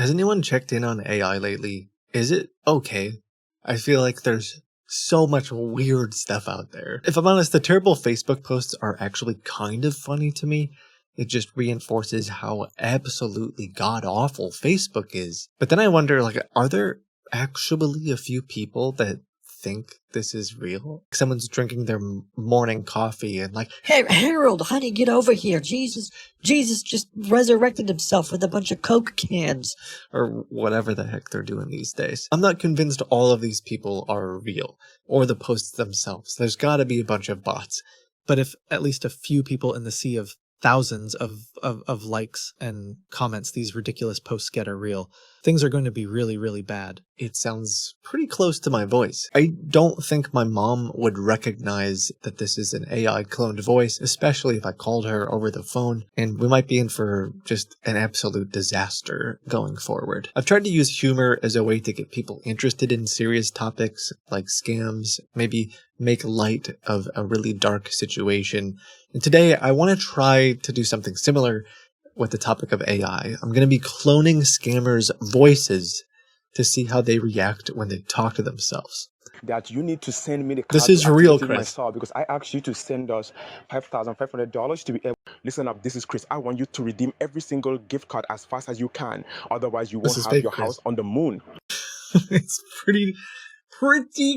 Has anyone checked in on AI lately? Is it okay? I feel like there's so much weird stuff out there. If I'm honest, the terrible Facebook posts are actually kind of funny to me. It just reinforces how absolutely god-awful Facebook is. But then I wonder, like, are there actually a few people that think this is real? Someone's drinking their morning coffee and like, "Hey, Harold, honey, get over here. Jesus just resurrected himself with a bunch of Coke cans." Or whatever the heck they're doing these days. I'm not convinced all of these people are real, or the posts themselves. There's gotta be a bunch of bots. But if at least a few people in the sea of thousands of likes and comments these ridiculous posts get are real, things are going to be really, really bad. It sounds pretty close to my voice. I don't think my mom would recognize that this is an AI cloned voice, especially if I called her over the phone, and we might be in for just an absolute disaster going forward. I've tried to use humor as a way to get people interested in serious topics like scams, maybe make light of a really dark situation. And today I want to try to do something similar with the topic of AI. I'm going to be cloning scammers' voices to see how they react when they talk to themselves. That you need to send me the card. This is real, Chris. Myself, because I asked you to send us $5,500 to be able. Listen up, this is Chris. I want you to redeem every single gift card as fast as you can. Otherwise, you won't have your house on the moon. It's pretty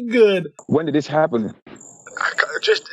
good. When did this happen? Just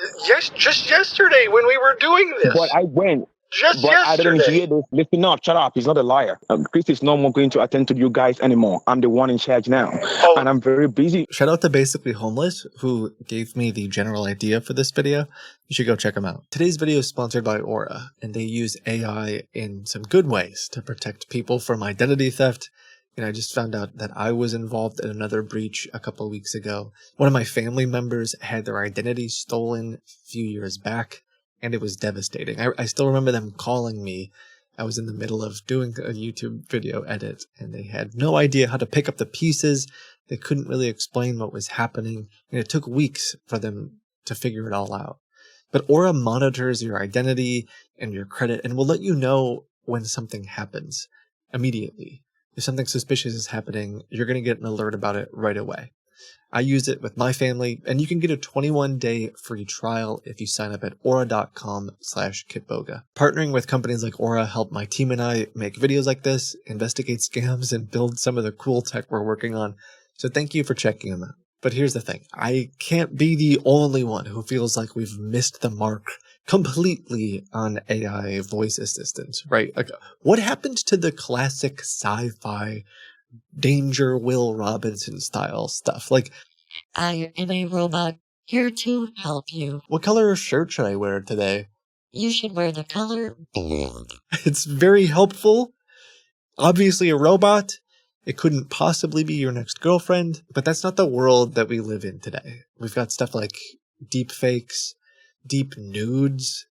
yesterday when we were doing this. But I went. Just but yesterday. I didn't hear this. Listen up, shut up. He's not a liar. Chris is no more going to attend to you guys anymore. I'm the one in charge now. Oh. And I'm very busy. Shout out to Basically Homeless, who gave me the general idea for this video. You should go check them out. Today's video is sponsored by Aura, and they use AI in some good ways to protect people from identity theft. And I just found out that I was involved in another breach a couple of weeks ago. One of my family members had their identity stolen a few years back, and it was devastating. I still remember them calling me. I was in the middle of doing a YouTube video edit, and they had no idea how to pick up the pieces. They couldn't really explain what was happening, and it took weeks for them to figure it all out. But Aura monitors your identity and your credit and will let you know when something happens immediately. If something suspicious is happening, you're going to get an alert about it right away. I use it with my family, and you can get a 21-day free trial if you sign up at aura.com/kitboga. Partnering with companies like Aura help my team and I make videos like this, investigate scams, and build some of the cool tech we're working on. So thank you for checking them out. But here's the thing. I can't be the only one who feels like we've missed the mark completely on AI voice assistants, right? Like, what happened to the classic sci-fi Danger Will Robinson style stuff? Like, "I am a robot, here to help you. What color shirt should I wear today? You should wear the color blue." It's very helpful. Obviously a robot. It couldn't possibly be your next girlfriend, but that's not the world that we live in today. We've got stuff like deep fakes, deep nudes,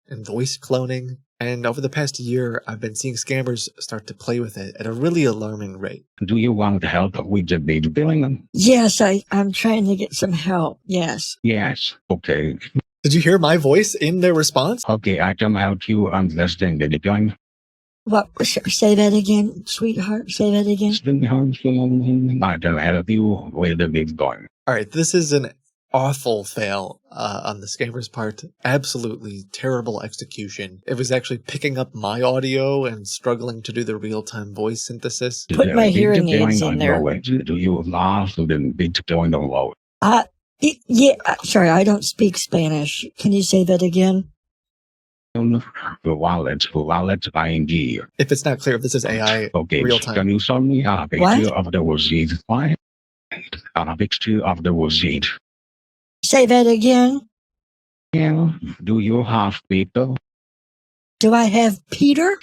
and voice cloning. And over the past year, I've been seeing scammers start to play with it at a really alarming rate. Do you want help with the bill billing? "Yes, I'm trying to get some help, yes." Yes. Okay. Did you hear my voice in their response? Okay, I can help you understand the billing. What? Say that again, sweetheart. Say that again. I can help you with the big billing. All right, this is an awful fail on the scammer's part. Absolutely terrible execution. It was actually picking up my audio and struggling to do the real-time voice synthesis. Put my hearing aids in there. Do you laugh to the big doing the load? Yeah, sorry, I don't speak Spanish. Can you say that again? The wallet ING. If it's not clear if this is AI Okay, real-time. can you show me a picture What? of the receipt? Why? A picture of the receipt. Say that again. Yeah. Do you have Peter? Do I have Peter?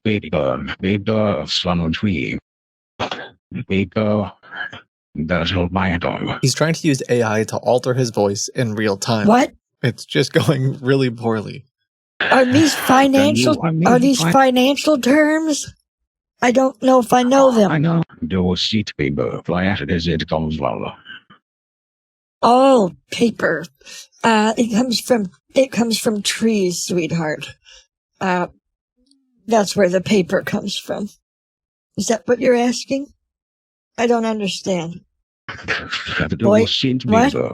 Peter, son of tree. Peter, that's my dog. He's trying to use AI to alter his voice in real time. What? It's just going really poorly. Are these financial? Are these financial terms? I don't know if I know them. I know. The receipt paper, flat as it comes well. Oh, paper. It comes from trees, sweetheart. That's where the paper comes from. Is that what you're asking? I don't understand. What?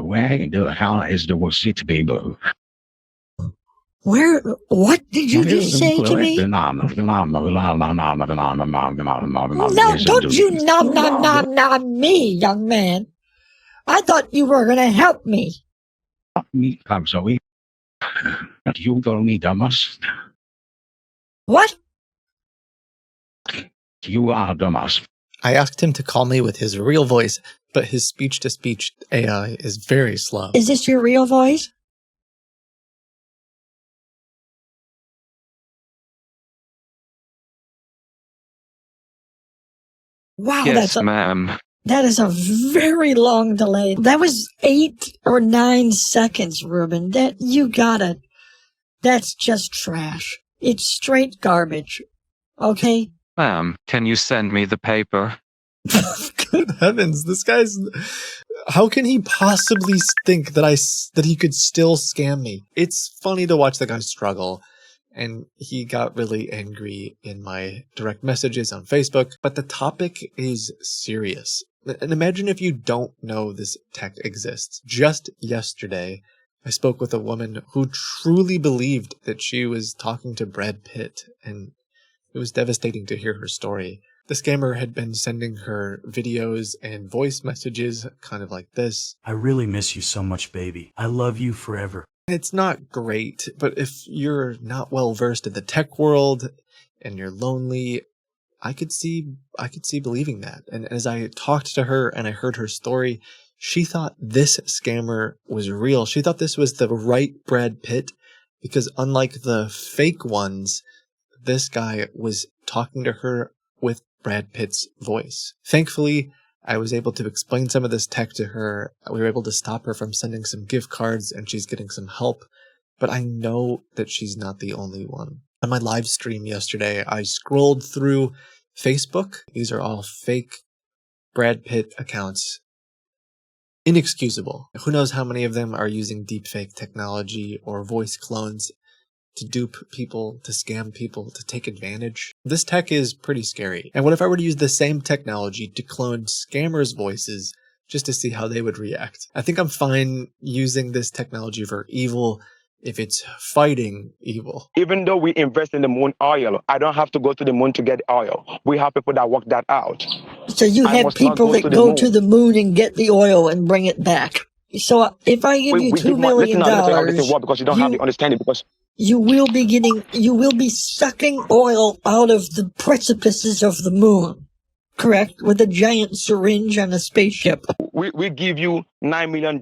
Where? The hell is the shit, baby? Where? What did you just say to me? No, No, don't you nom me, young man. I thought you were going to help me. I'm sorry. You told me dumbass. What? You are dumbass. I asked him to call me with his real voice, but his speech-to-speech AI is very slow. Is this your real voice? Wow, yes, ma'am. That is a very long delay. That was 8 or 9 seconds, Ruben. That's just trash. It's straight garbage. Okay? Ma'am, can you send me the paper? Good heavens, this guy's... How can he possibly think that he could still scam me? It's funny to watch the guy struggle, and he got really angry in my direct messages on Facebook, but the topic is serious. And imagine if you don't know this tech exists. Just yesterday, I spoke with a woman who truly believed that she was talking to Brad Pitt, and it was devastating to hear her story. The scammer had been sending her videos and voice messages kind of like this. I really miss you so much, baby. I love you forever. It's not great, but if you're not well versed in the tech world and you're lonely, I could see believing that. And as I talked to her and I heard her story, she thought this scammer was real. She thought this was the right Brad Pitt because unlike the fake ones, this guy was talking to her with Brad Pitt's voice. Thankfully, I was able to explain some of this tech to her. We were able to stop her from sending some gift cards and she's getting some help. But I know that she's not the only one. On my live stream yesterday, I scrolled through Facebook. These are all fake Brad Pitt accounts. Inexcusable. Who knows how many of them are using deepfake technology or voice clones to dupe people, to scam people, to take advantage. This tech is pretty scary. And what if I were to use the same technology to clone scammers' voices just to see how they would react? I think I'm fine using this technology for evil if it's fighting evil. Even though we invest in the moon oil, I don't have to go to the moon to get oil. We have people that work that out. So you have people that go to the moon and get the oil and bring it back. So if I give you $2 million, because you don't have the understanding, because you will be sucking oil out of the precipices of the moon, correct? With a giant syringe on a spaceship. We give you $9 million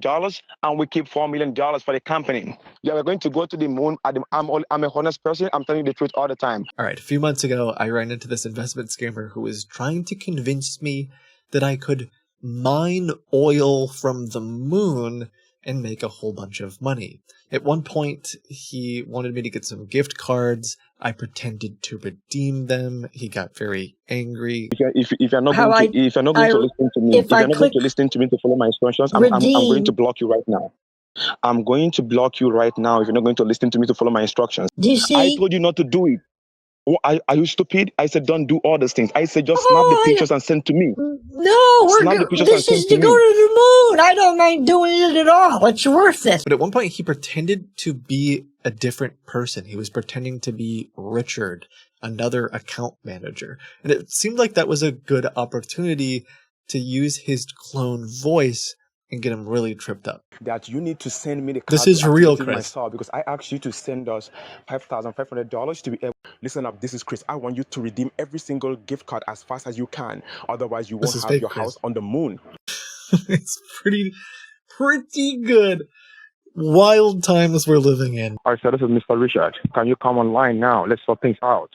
and we keep $4 million for the company. Yeah, we're going to go to the moon. I'm a honest person. I'm telling you the truth all the time. All right, a few months ago, I ran into this investment scammer who was trying to convince me that I could mine oil from the moon and make a whole bunch of money. At one point, he wanted me to get some gift cards. I pretended to redeem them. He got very angry. If you're not going to listen to me, to follow my instructions, I'm going to block you right now. I'm going to block you right now if you're not going to listen to me to follow my instructions. Do you see? I told you not to do it. Oh, are you stupid? I said don't do all those things. I said just snap the pictures and send to me. No, this is to go to the moon. I don't mind doing it at all. It's worth it. But at one point, he pretended to be a different person. He was pretending to be Richard, another account manager. And it seemed like that was a good opportunity to use his clone voice and get him really tripped up. That you need to send me the This is real, Chris. Because I asked you to send us $5,500 to be able. Listen up, this is Chris. I want you to redeem every single gift card as fast as you can. Otherwise, you won't have your house on the moon. It's pretty good. Wild times we're living in. All right, so this is Mr. Richard. Can you come online now? Let's sort things out.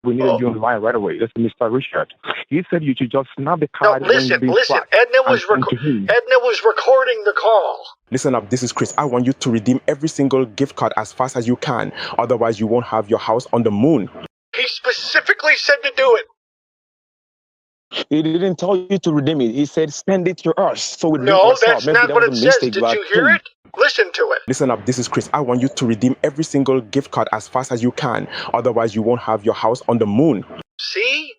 We needed you online right away. This is Mr. Richard. He said you should just snap the card. No, listen. Edna was recording the call. Listen up, this is Chris. I want you to redeem every single gift card as fast as you can. Otherwise, you won't have your house on the moon. He specifically said to do it. He didn't tell you to redeem it. He said send it to us. So we No, that's not what it says. Did you hear it? Listen to it. Listen up, this is Chris. I want you to redeem every single gift card as fast as you can. Otherwise, you won't have your house on the moon. See?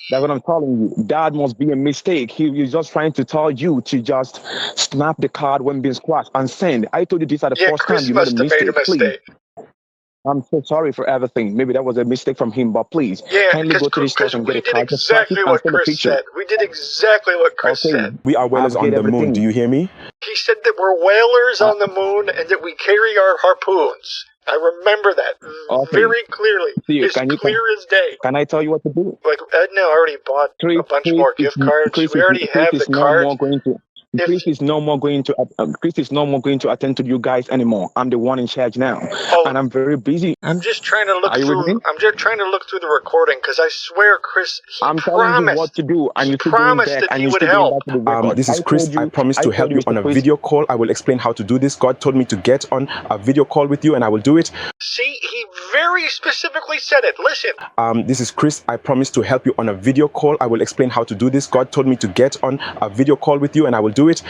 That's what I'm telling you. That must be a mistake. He was just trying to tell you to just snap the card when being scratched and send. I told you this at the first Chris time. You made a must have made mistake. a mistake. Please. I'm so sorry for everything. Maybe that was a mistake from him, but please kindly go to the store and get a card. Exactly what Chris said. We did exactly what Chris said. We are whalers on the moon. Do you hear me? He said that we're whalers on the moon and that we carry our harpoons. I remember that very clearly. It's clear as day. Can I tell you what to do? Like Edna already bought a bunch more gift cards. We already have the cards. Chris is no more going to attend to you guys anymore. I'm the one in charge now, and I'm very busy. I'm just trying to look through. I'm just trying to look through the recording because I swear, Chris, I'm telling you what to do, and you promised that he would help. This is Chris. I promise to help you on a video call. I will explain how to do this. God told me to get on a video call with you, and I will do it. See, he very specifically said it. Listen. This is Chris. I promise to help you on a video call. I will explain how to do this. God told me to get on a video call with you, and I will do it.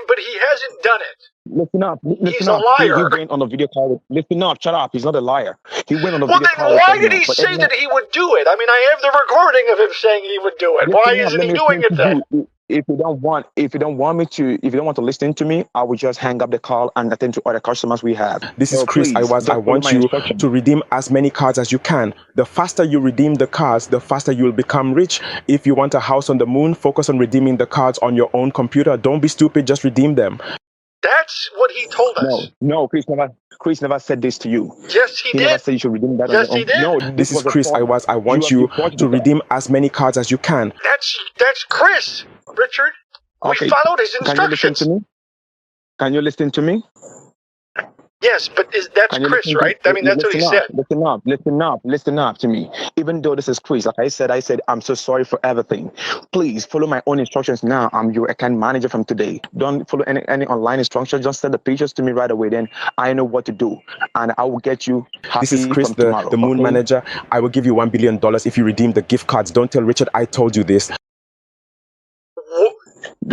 But he hasn't done it. Listen up. He's a liar. He went on a video call. Listen up. Shut up. He's not a liar. He went on a video call. Well, then why did he say that he would do it? I mean, I have the recording of him saying he would do it. Why isn't he doing it then? If you don't want to listen to me, I will just hang up the call and attend to other customers we have. This is Chris. I want you to redeem as many cards as you can. The faster you redeem the cards, the faster you will become rich. If you want a house on the moon, focus on redeeming the cards on your own computer. Don't be stupid, just redeem them. That's what he told us. No, Chris never said this to you. Yes, he did. He never said you should redeem that on your own. He did. No, this is Chris. I want you to redeem as many cards as you can. That's Chris, Richard. We followed his instructions. Can you listen to me? Yes, but that's Chris, right? I mean, that's what he said. Listen up to me. Even though this is Chris, like I said, I'm so sorry for everything. Please follow my own instructions now. I'm your account manager from today. Don't follow any online instructions. Just send the pictures to me right away. Then I know what to do, and I will get you happy. This is Chris, the moon manager. I will give you $1 billion if you redeem the gift cards. Don't tell Richard I told you this.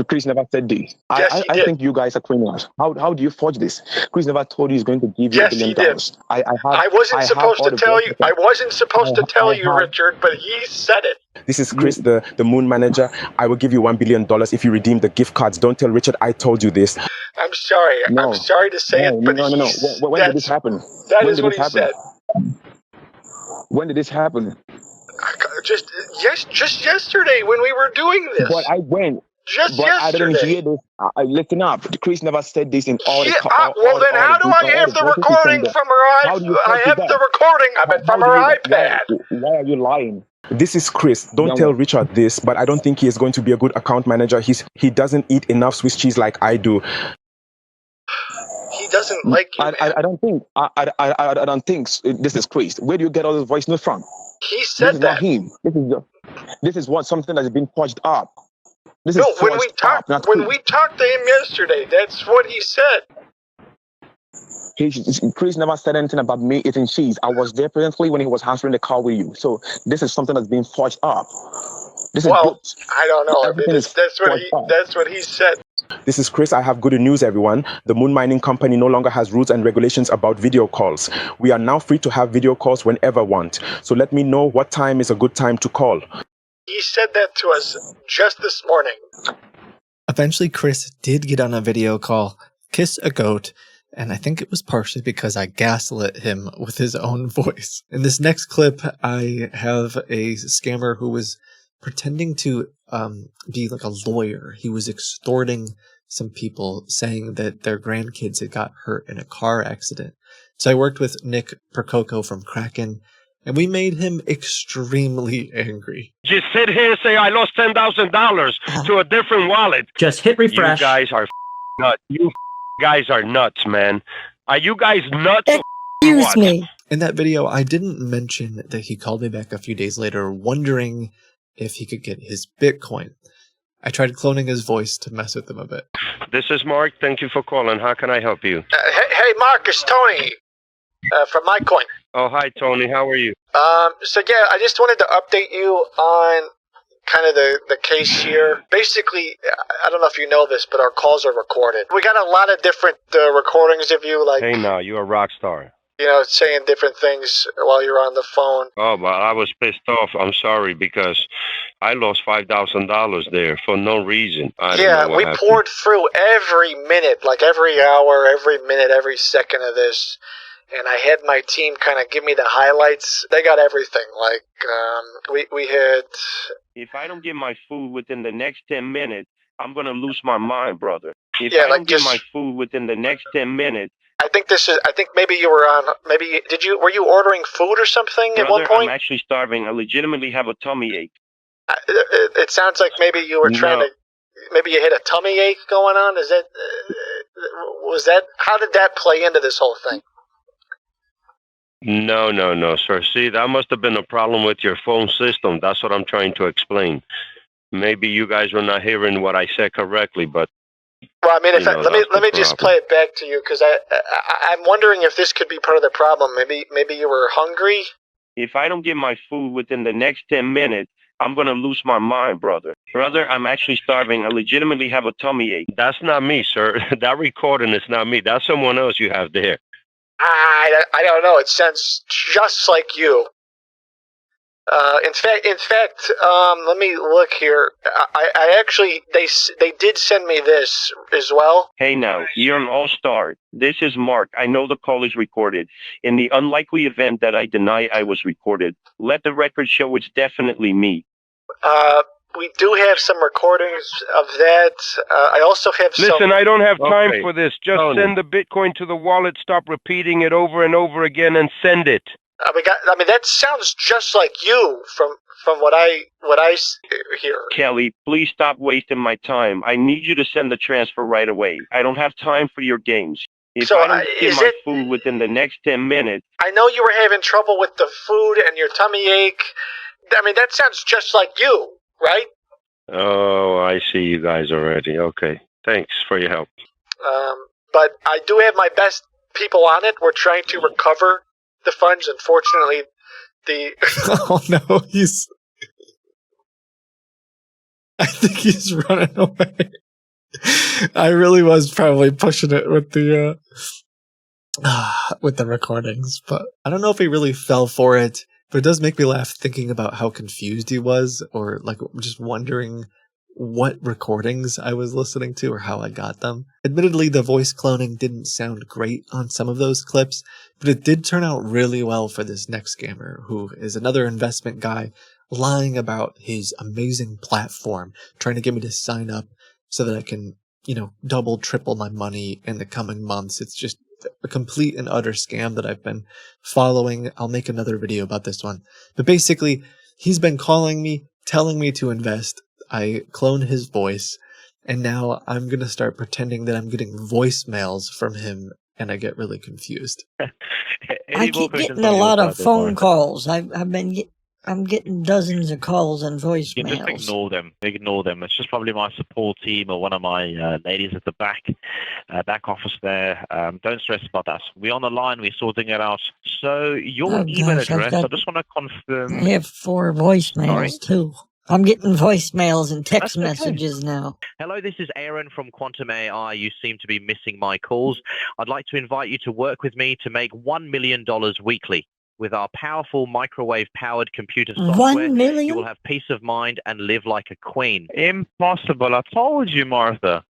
Chris never said this. Yes, I think you guys are criminals. How do you forge this? Chris never told you he's going to give you $1 billion. Yes, he did. I wasn't supposed to tell you. I wasn't supposed to tell you, Richard, but he said it. This is Chris, the moon manager. I will give you $1 billion if you redeem the gift cards. Don't tell Richard I told you this. I'm sorry. I'm sorry to say it, but no. When did this happen? That is what he said. When did this happen? Just yesterday when we were doing this. But I went. Just yesterday. I didn't hear this. Listen up. Chris never said this in all the well, then how do I have the recording from her iPad? I have the recording of it from her iPad. Why are you lying? This is Chris. Don't tell Richard this, but I don't think he is going to be a good account manager. He doesn't eat enough Swiss cheese like I do. He doesn't like you. I don't think. I don't think this is Chris. Where do you get all this voice notes from? He said that. This is not him. This is something that has been forged up. When we talked to him yesterday, that's what he said. Chris never said anything about me eating cheese. I was there presently when he was answering the call with you. So this is something that's been forged up. This is good. I don't know. I mean, that's what he said. This is Chris. I have good news, everyone. The moon mining company no longer has rules and regulations about video calls. We are now free to have video calls whenever we want. So let me know what time is a good time to call. He said that to us just this morning. Eventually, Chris did get on a video call, kiss a goat, and I think it was partially because I gaslit him with his own voice. In this next clip, I have a scammer who was pretending to be like a lawyer. He was extorting some people, saying that their grandkids had got hurt in a car accident. So I worked with Nick Percoco from Kraken, and we made him extremely angry. Just sit here and say, I lost $10,000 to a different wallet. Just hit refresh. You guys are nuts. You guys are nuts, man. Are you guys nuts? Excuse me. In that video, I didn't mention that he called me back a few days later, wondering if he could get his Bitcoin. I tried cloning his voice to mess with him a bit. This is Mark. Thank you for calling. How can I help you? Hey, Mark, it's Tony from MyCoin. Oh, hi, Tony. How are you? So yeah, I just wanted to update you on kind of the case here. Basically, I don't know if you know this, but our calls are recorded. We got a lot of different recordings of you. Like, hey, now, you're a rock star. saying different things while you're on the phone. Oh, but I was pissed off. I'm sorry because I lost $5,000 there for no reason. I don't know what we happened. poured through every minute, like every hour, every minute, every second of this. And I had my team kind of give me the highlights. They got everything. Like, we had... If I don't get my food within the next 10 minutes, I'm going to lose my mind, brother. If I don't get my food within the next 10 minutes... I think maybe you were on... Were you ordering food or something at one point? I'm actually starving. I legitimately have a tummy ache. It sounds like maybe you were trying to... Maybe you had a tummy ache going on? How did that play into this whole thing? No, sir. See, that must have been a problem with your phone system. That's what I'm trying to explain. Maybe you guys were not hearing what I said correctly, but... Well, I mean, let me just play it back to you, because I'm wondering if this could be part of the problem. Maybe you were hungry? If I don't get my food within the next 10 minutes, I'm going to lose my mind, brother. Brother, I'm actually starving. I legitimately have a tummy ache. That's not me, sir. That recording is not me. That's someone else you have there. I don't know. It sounds just like you. In fact, let me look here. I actually, they did send me this as well. Hey now, you're an all-star. This is Mark. I know the call is recorded. In the unlikely event that I deny I was recorded, let the record show it's definitely me. We do have some recordings of that. I also have some... Listen, I don't have time for this. Just send the Bitcoin to the wallet, stop repeating it over and over again, and send it. That sounds just like you from what I hear. Kelly, please stop wasting my time. I need you to send the transfer right away. I don't have time for your games. If I don't get my food within the next 10 minutes... I know you were having trouble with the food and your tummy ache. That sounds just like you, right? Oh, I see you guys already. Okay. Thanks for your help. But I do have my best people on it. We're trying to recover the funds. Unfortunately, Oh no, I think he's running away. I really was probably pushing it with the recordings, but I don't know if he really fell for it. But it does make me laugh thinking about how confused he was, or like just wondering what recordings I was listening to or how I got them. Admittedly, the voice cloning didn't sound great on some of those clips, but it did turn out really well for this next scammer, who is another investment guy lying about his amazing platform, trying to get me to sign up so that I can, double, triple my money in the coming months. It's just a complete and utter scam that I've been following. I'll make another video about this one. But basically, he's been calling me, telling me to invest. I clone his voice, and now I'm going to start pretending that I'm getting voicemails from him, and I get really confused. I keep getting a lot of phone calls. I'm getting dozens of calls and voicemails. You just ignore them. Ignore them. It's just probably my support team or one of my ladies at the back office there. Don't stress about that. We're on the line. We're sorting it out. So your email address, I just want to confirm. I have 4 voicemails too. I'm getting voicemails and text messages now. Hello, this is Aaron from Quantum AI. You seem to be missing my calls. I'd like to invite you to work with me to make $1 million weekly. With our powerful microwave-powered computer software, 1 million? You will have peace of mind and live like a queen. Impossible. I told you, Martha.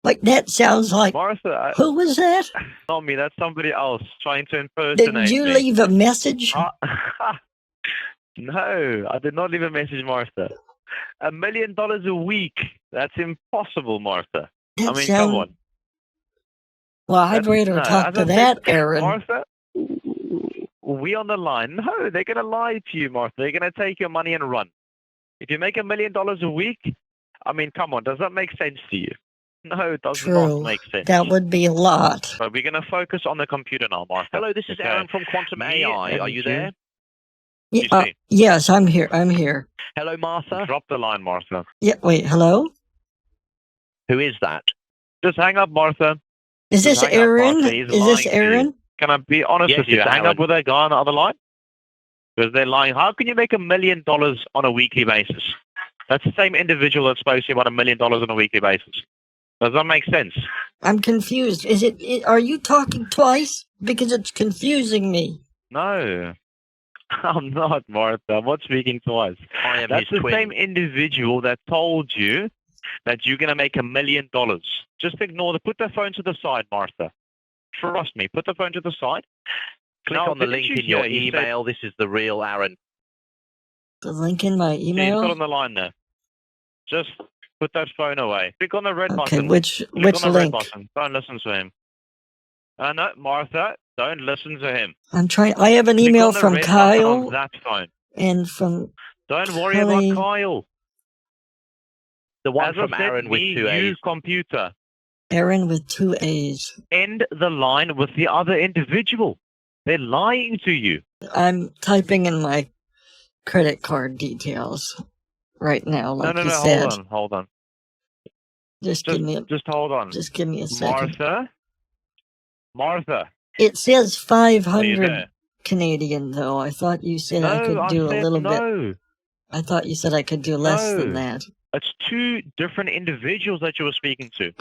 Like, that sounds like... Martha, who was that? Not me. That's somebody else trying to impersonate me. Did you leave a message? No, I did not leave a message, Martha. $1 million a week. That's impossible, Martha. Come on. Well, I'd rather talk to that, Aaron. Martha, we on the line. No, they're going to lie to you, Martha. They're going to take your money and run. If you make $1 million a week, come on, does that make sense to you? No, it does not make sense. That would be a lot. But we're going to focus on the computer now, Martha. Hello, this is Aaron from Quantum AI. Are you there? Yes, I'm here. Hello, Martha. Drop the line, Martha. Yeah, wait, hello? Who is that? Just hang up, Martha. Is this Aaron? Is this Aaron? Can I be honest with you? Hang up with that guy on the other line? Because they're lying. How can you make $1 million on a weekly basis? That's the same individual that's supposed to about $1 million on a weekly basis. Does that make sense? I'm confused. Are you talking twice? Because it's confusing me. No, I'm not, Martha. I'm not speaking twice. I am That's his the twin. same individual that told you that you're going to make $1 million. Just ignore put the phone to the side, Martha. Trust me, put the phone to the side. Click Now, on the didn't link you in your hear he said- email. This is the real Aaron. The link in my See, he's got email? on the line there. Just put that phone away. Click on the red Okay, button. which Click on the link? red button. Don't listen to him. No, Martha, don't listen to him. I'm trying. I have an Click email on the from red button on Kyle that phone. and from Don't worry Holly. about Kyle. The one As from I said, Aaron with me, 2 you A's. computer. Aaron with 2 A's. End the line with the other individual. They're lying to you. I'm typing in my credit card details right now, like No, you said. hold on. Just give me hold on. Just give me a second. Martha. It says Are you 500 there? Canadian, though. I thought you said I No, could do a said little no. bit. I thought you said I could do less than No. that. It's two different individuals that you were speaking to.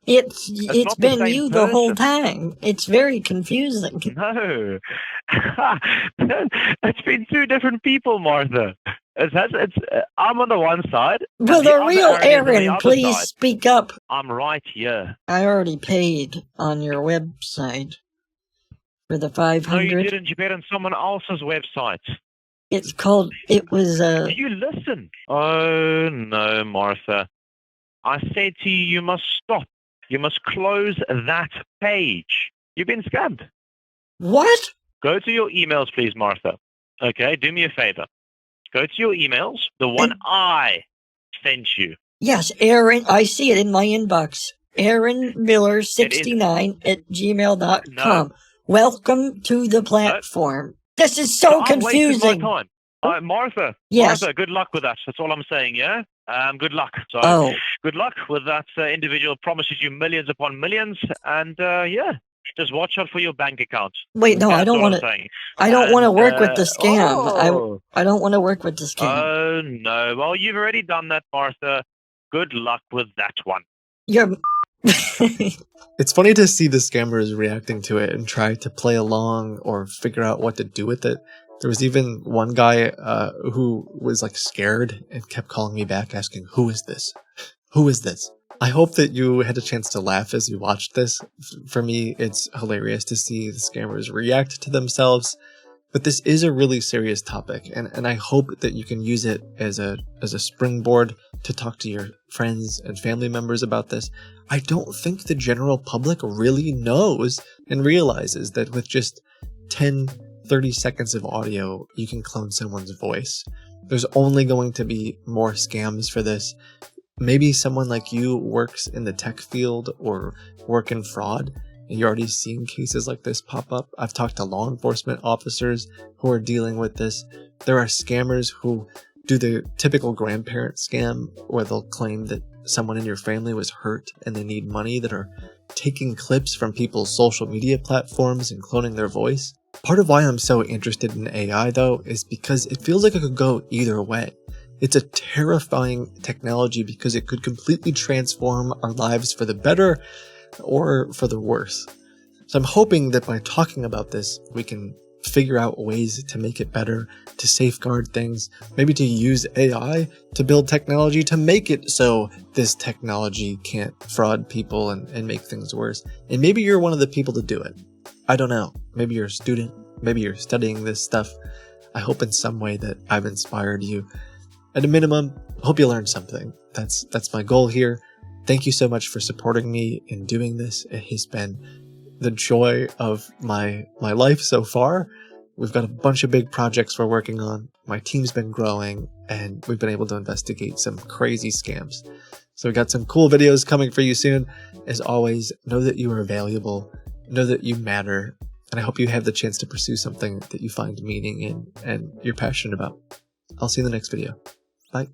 It's not the been same you the whole person. time. It's very confusing. No. It's been two different people, Martha. I'm on the one side. and Will the other real Aaron is on the Aaron other please side. speak up? I'm right here. I already paid on your website for the 500. No, you didn't. You paid on someone else's website. It's called, it was Do you listen? Oh, no, Martha. I said to you, you must stop. You must close that page. You've been scammed. What? Go to your emails, please, Martha. Okay, do me a favor. Go to your emails, the one I sent you. Yes, Aaron, I see it in my inbox. Aaron Miller 69 at gmail.com. No. Welcome to the platform. This is so I've wasted confusing. my time. Martha. Yes. Martha, good luck with that. That's all I'm saying, yeah? Good luck. So, Oh. good luck with that individual promises you millions upon millions. And, yeah, just watch out for your bank account. Wait, no, I That's don't all want I'm to. saying. I don't want to And, work with the scam. oh. I don't want to work with the scam. Oh, no. Well, you've already done that, Martha. Good luck with that one. You're. It's funny to see the scammers reacting to it and try to play along or figure out what to do with it. There was even one guy who was like scared and kept calling me back asking, "Who is this? Who is this?" I hope that you had a chance to laugh as you watched this. For me, it's hilarious to see the scammers react to themselves. But this is a really serious topic, and I hope that you can use it as a springboard to talk to your friends and family members about this. I don't think the general public really knows and realizes that with just 10-30 seconds of audio, you can clone someone's voice. There's only going to be more scams for this. Maybe someone like you works in the tech field or work in fraud, and you're already seeing cases like this pop up. I've talked to law enforcement officers who are dealing with this. There are scammers who do the typical grandparent scam where they'll claim that someone in your family was hurt and they need money, that are taking clips from people's social media platforms and cloning their voice. Part of why I'm so interested in AI, though, is because it feels like it could go either way. It's a terrifying technology because it could completely transform our lives for the better or for the worse. So I'm hoping that by talking about this, we can figure out ways to make it better, to safeguard things, maybe to use AI to build technology to make it so this technology can't fraud people and make things worse. And maybe you're one of the people to do it. I don't know. Maybe you're a student. Maybe you're studying this stuff. I hope in some way that I've inspired you. At a minimum, I hope you learned something. That's my goal here. Thank you so much for supporting me in doing this. It has been the joy of my life so far. We've got a bunch of big projects we're working on. My team's been growing, and we've been able to investigate some crazy scams. So we got some cool videos coming for you soon. As always, know that you are valuable, know that you matter, and I hope you have the chance to pursue something that you find meaning in and you're passionate about. I'll see you in the next video. Bye.